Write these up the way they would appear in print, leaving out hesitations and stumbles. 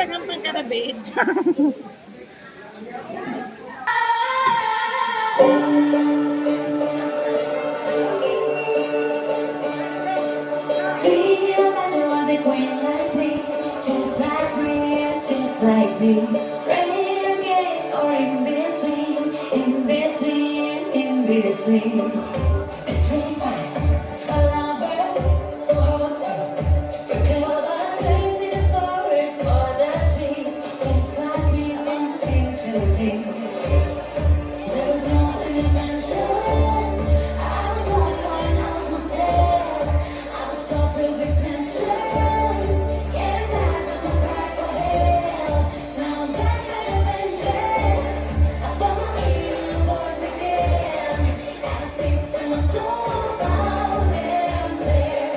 talagang pagkarabid. Like me, straight again, or in between, in between, in between. It's really fine. A lover, so hard to recover. Crazy the forest for the trees, just like me, into things. There was no intervention. I was lost, calling out myself. I was so filled with tension. Getting back to my cry for help. Now I'm back with a vengeance. I found my inner voice again, and it speaks to my soul loud and clear.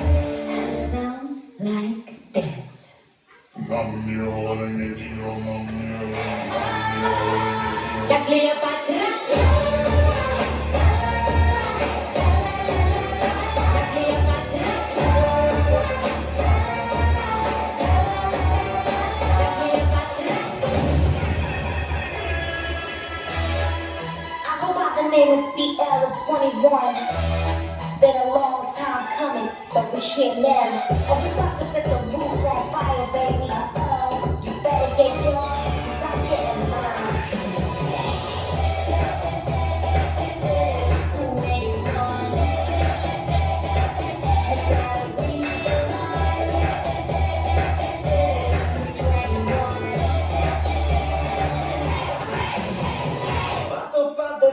And it sounds like this. La Cleopatra. I go by the name of CL21. It's been a long time coming, but we're here now. Oh, we about to set the roof on fire, baby. You better get yours, 'cause I'm getting mine.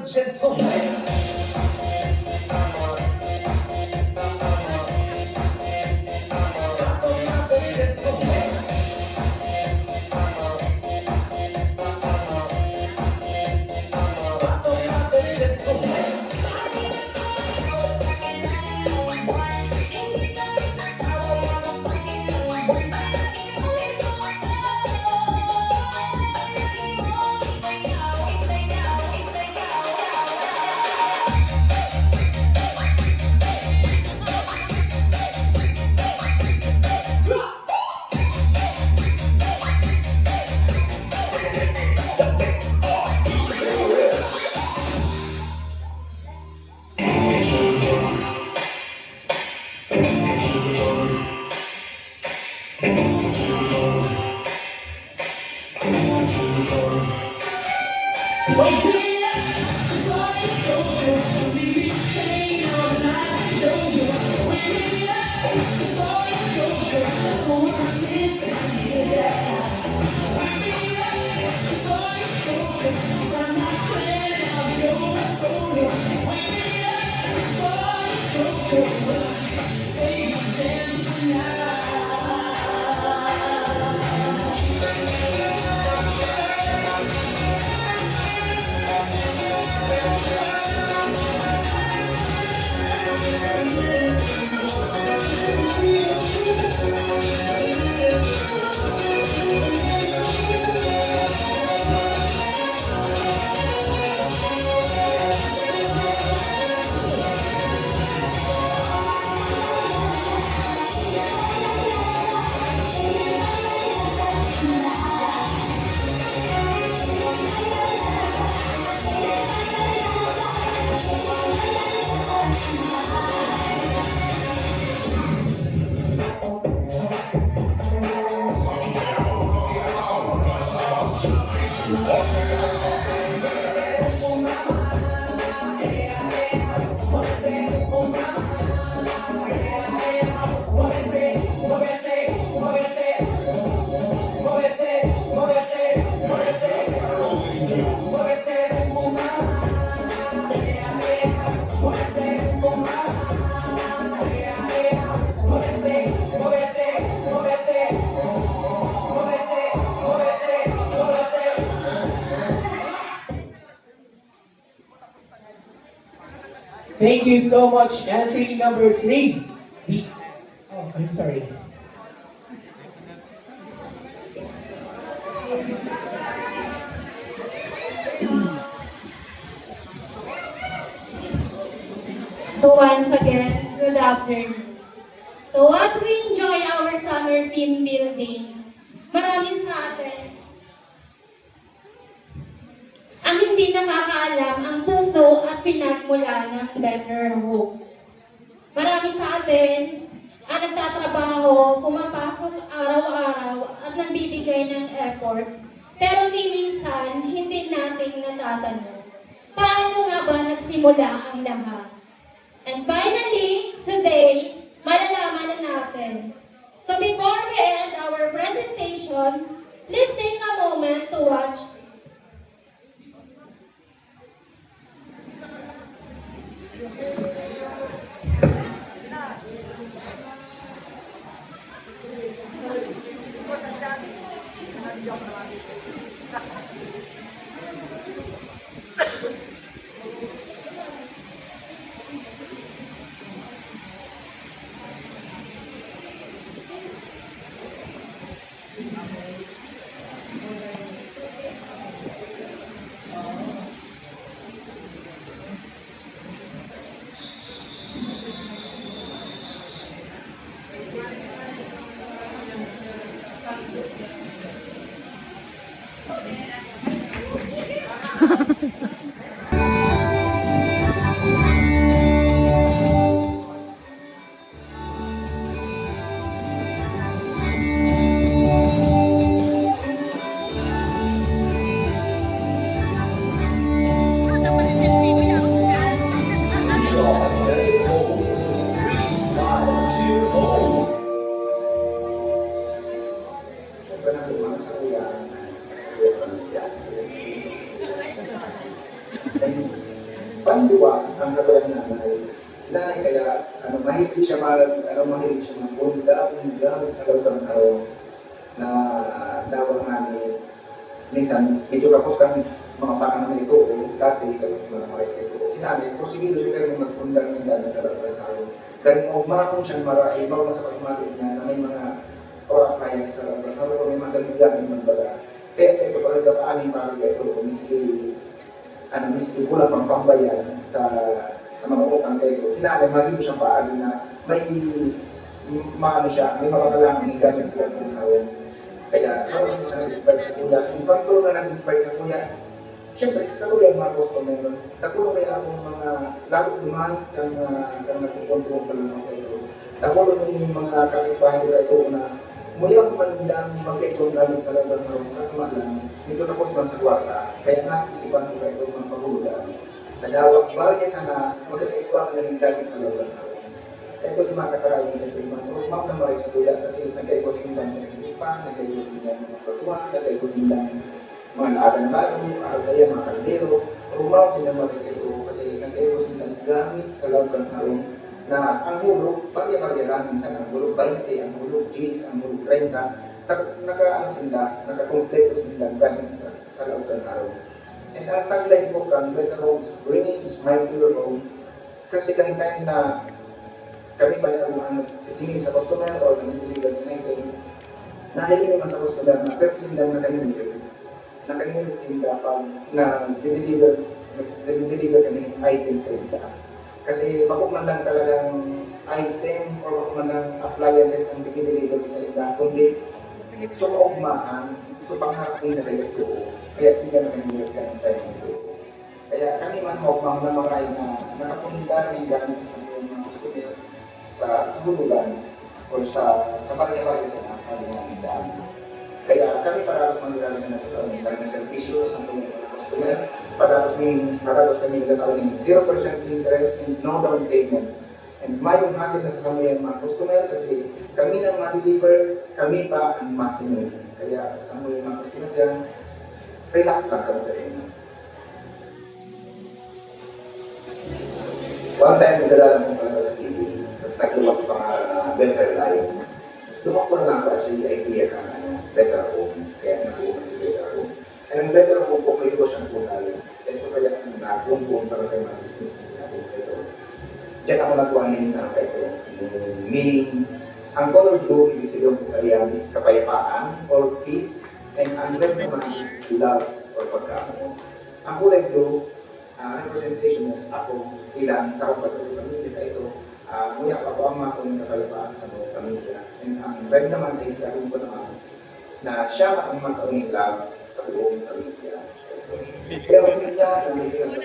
Gentleman. Thank you so much, entry number 3. Oh, I'm sorry. So once again, good afternoon. So as we enjoy our summer team building, Maraming sa atin ang hindi nakakaalam ang puso at pinagmula ng Better Hope. Marami sa atin ang nagtatrabaho, pumapasok araw-araw at nagbibigay ng effort. Pero ni minsan, hindi natin natatanong, paano nga ba nagsimula ang lahat? And finally, today, malalaman na natin. So before we end our presentation, please take a moment to watch Panduwa ang sabayan nanay. Si nanay kaya mahilig siya mahilig siya magpunta ng gamit sa loob ng araw na dawang namin. Minsan, medyo kapos kang mga pakang na ito o dati kapos mga makikita ito. Si nanay, prosegido siya kayo magpunta ng gamit sa loob ng araw. Dahil umakong siyang maray, bago sa pagmalit niya na may mga appliances sa loob ng araw, may mga gamit magbaga. Kaya ito pala aning para ito, miski kulang pang pambayan sa mga utang kayo. Sinabi, maging siyang paali na may may makakalangin ng gamit sila ng hawin. Kaya sa mga siya nag-inspire sa kuya, yung pagtulong na nag-inspire sa kuya, siyempre sa kuya yung mga customer, nakulong kaya akong mga lalo dumaan kang nagpupuntuong pala ng kayo. Nakulong yung mga kapitbahay ko ito na muyang manindang magkaitong namin sa laban ng kasama lang, medyo tapos man sa kwarta, kaya naisipan ko kayo mga paguludan. Nadawak, bawal niya sana magkakaitwa na rin gamit sa laban ng kaya ko si mga katarawin na ito naman, o map na maray sa kuya kasi nagkaiko sila ng pilipan, nagkaiko sila ng mga pagkuha, nagkaiko sila ng mga naaga na bago, kaya mga kaldero, rumaw sila magkakaito kasi nagkaiko sila gamit sa laban ng na ang hulog, barya-barya lang, minsan ang hulog 20, ang hulog 10, ang hulog 30, nakakompleto sila gamit sa loob ng araw. And ang tagline ko kang Better Homes, bringing smile to your home, kasi lang time na kami ba ang nagsisingin sa customer o nag-deliver ng item, nahiling naman sa customer na pero sila nakangilit sila pag na-deliver kami ng item sa ila. Kasi bako man lang talagang item o bako man lang appliances ang deliver sa iba, kundi so kaugmaan, so pangharap nila kayo ito. Kaya sila nakangilit ka ng tayo ito. Kaya kami man maugmang na maray na nakapundar ng gamit sa mga customer sa hulugan o sa barya-barya sa sabi namin daan. Kaya kami paralos mangyari na nagkakaroon ng servisyo sa mga customer. Pagkatapos kami nagkakaroon ng 0% interest and no down payment. And may hasil na sa kami ang mga customer kasi kami nang ma-deliver, kami pa ang masinil. Kaya sa samoy mga customer dyan, relax lang kami rin. One time, nagdadala mo pala sa TV, tapos nagluwas pa nga na Better Life. Tapos lumakbo na lang para sa idea ka na Better Home, kaya nakuha si Better Home. And ang Better Home po, may iwas siyang po tayo. Ito kaya ang nagbuong para kayo mga business na ginagawa ito. Diyan ako nakuha na yung ito. Meaning, ang color blue, ibig sabihin po kaya is kapayapaan or peace, and ang red naman is love or pagkaano. Ang kulay blue, representation is ako ilang sa kapatid pamilya ito. Nguya pa po ang mga kong kapayapaan sa mga pamilya. And ang red naman is ako po naman na siya ang mag-umila sa buong pamilya. Kaya pamilya, nandito na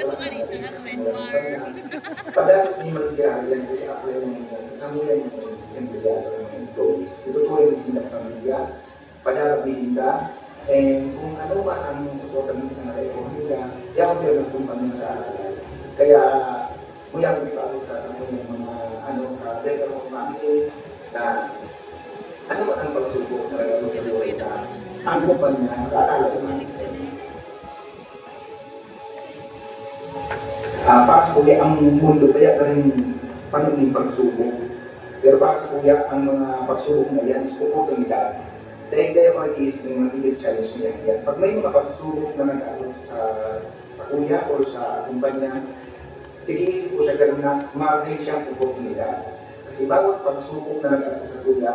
padalas ni mag-aaral yan, kaya ako yung sasamuyan yung empleyado ng employees. Tututuloy ng sila pamilya, padalas ni sila, and kung ano man ang suporta minsan na kayo pamilya, diyan ko yung kumpanya na aalala. Kaya, mula ko ipapit sa samuyan yung mga better of family na ano man ang pagsubok na gagawin sa buhay na ang kumpanya nakaalala naman. Para sa kuya, ang mundo kaya ka rin panuling pagsubok. Pero para sa kuya, ang mga pagsubok na yan is oportunidad. Dahil kayo mag-iisip ng mga biggest challenge niya yan. Pag may mga pagsubok na nag-aaral sa kuya o sa kumpanya, tigiisip ko siya gano'n na marahil siyang oportunidad. Kasi bawat pagsubok na nag-aaral sa kuya,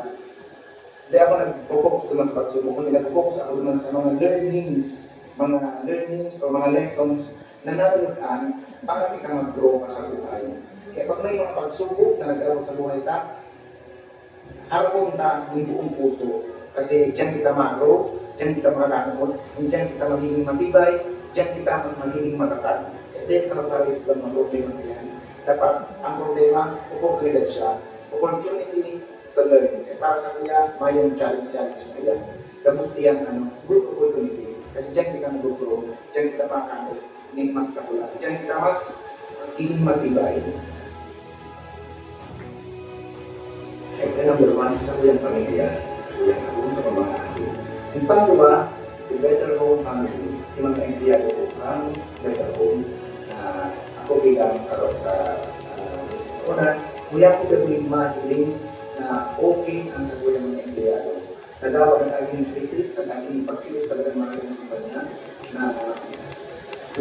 dahil ako nag-focus naman sa pagsubok, kung nag-focus ako naman sa mga learnings o mga lessons na nanunutan para kita mag-grow ka sa buhay. Kaya pag may mga pagsubok na nag-aaral sa buhay ka, harapon ta ng buong puso. Kasi dyan kita mag-grow, dyan kita makakaroon, dyan kita magiging matibay, dyan kita mas magiging matatag. Kaya kita magparis lang ng problema na yan. Dapat ang problema, oportunidad siya. Opportunity to learn. Kaya para sa kuya, mayroong challenge na yan. Tapos yan, good opportunity. Kasi dyan kita mag-grow, dyan kita makakaroon, mas katulad. Dyan kita mas magiging matibay. Siyempre, number one, sa kuyang pamilya, sa kuyang ako, sa pamangkin. Yung pangalawa, si Better Home Family, si mga empleyado ko ang Better Home na ako bilang sa business owner. Kuya ko gawin mahiling na okay ang sa kuyang mga empleyado. Nagawa ng aging crisis, ang aging pagkilos talaga ng mga kumpanya na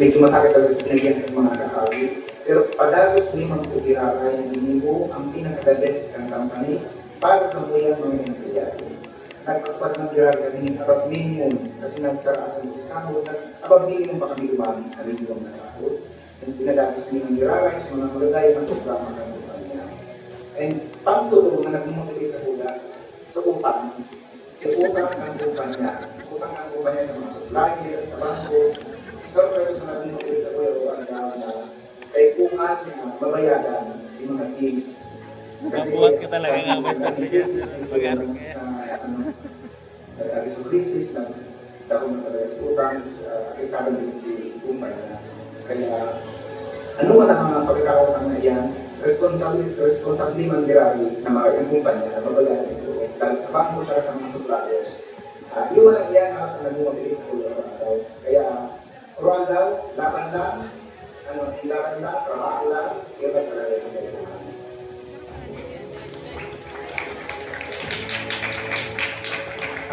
medyo masakit talaga sa pinagyan ng mga kakawi. Pero padagos ni magputiraray ng Binibo ang pinaka-best ng company para sa mga empleyado. Nagpagpad ng tirar kami ng above minimum kasi nagkaraan sa sahod, above minimum pa kami lumang sa minimum na sahod. And pinadagos ni ng tiraray sa mga magagaya ng programa ng kumpanya. And pangtulong na nagmumotivate sa kuya, sa utang, si utang ang kumpanya. Utang ang kumpanya sa mga supplier, sa bangko. Pero sa nagmumotivate sa kuya, ang na kay kuhan na mabayadan si mga teams. Buhat ka talaga nga ba ito? Pag-aral kaya? Nag-aris sa crisis, nagdakong nag-aris sa utang, akitado din si kumpanya. Kaya, ano man ang pagkakautang na iyan, responsable man dirari na mga kumpanya na mabayaran ito. Dahil sa bangko siya sa mga suppliers. Yung walang iyan, alas na nag-motivate sa kuya. Kaya, ruan daw, laban lang, hindaran lang, trabaho lang, yun ang talaga yung kailangan.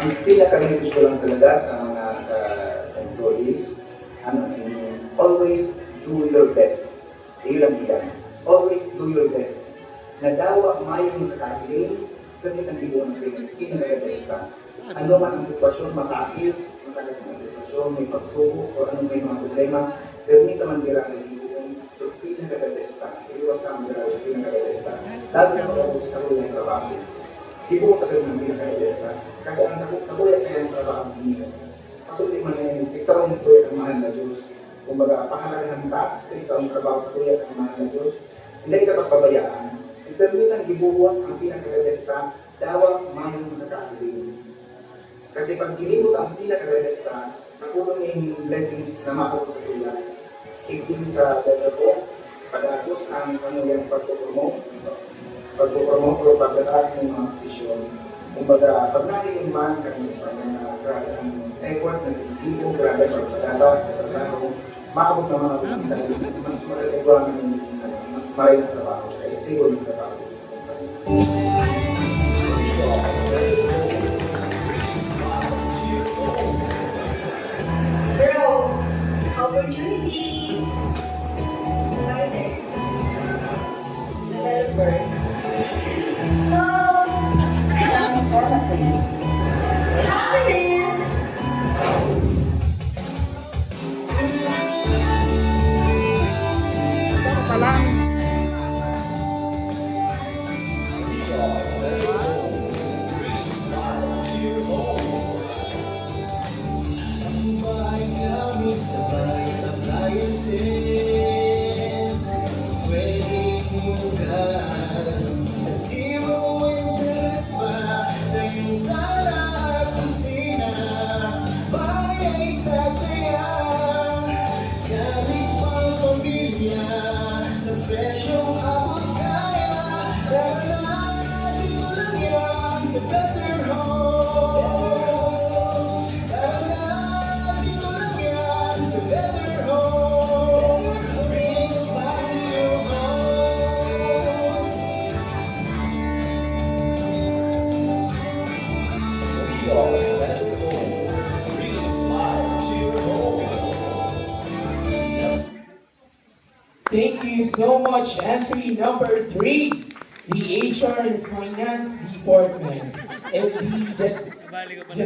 Ang pinaka-message ko lang talaga sa mga sa employees, always do your best. Yun lang yan. Always do your best. Nadawa mayong nakakakiling, ganit ang ibuan ng pinaka-best ka. Ano man ang sitwasyon, masakit ang sitwasyon, may pagsubok, o anong may mga problema, pero hindi naman bira ang ibuan. So, pinaka-best ka. Iwas ka ang bira sa pinaka-best ka. Lalo na pag-abot sa kuya ng trabaho. Ibuan ka rin ng pinaka-best ka. Kasi ang sa kuya kaya ng trabaho niyo. Pasuli man ngayon, ikaw ang kuya ng mahal na Diyos. Kumbaga, pahalagahan ka, ikaw ang trabaho sa kuya ng mahal na Diyos. Hindi ka papabayaan. Intermitang gibubuan ang pinaka-best ka, dawang mayong nakakakiling. Kasi pag ginibot ang pinaka-best ka, nakulong yung blessings na makakot sa kuya. Higding sa better ko, padagos ang sanuyang pagpupromote o pagdataas ng mga posisyon. Kumbaga, pag nakiling man kami na grabe ang effort ng equipo, grabe ang pagdataas sa trabaho, makabot ng mga kumita, mas magagawa ng mas maray na trabaho, kaya stable na trabaho. Bro, opportunity. Developer. So, transformative. Happiness. so much. Entry number 3, the HR and Finance Department. And the Balik ka pa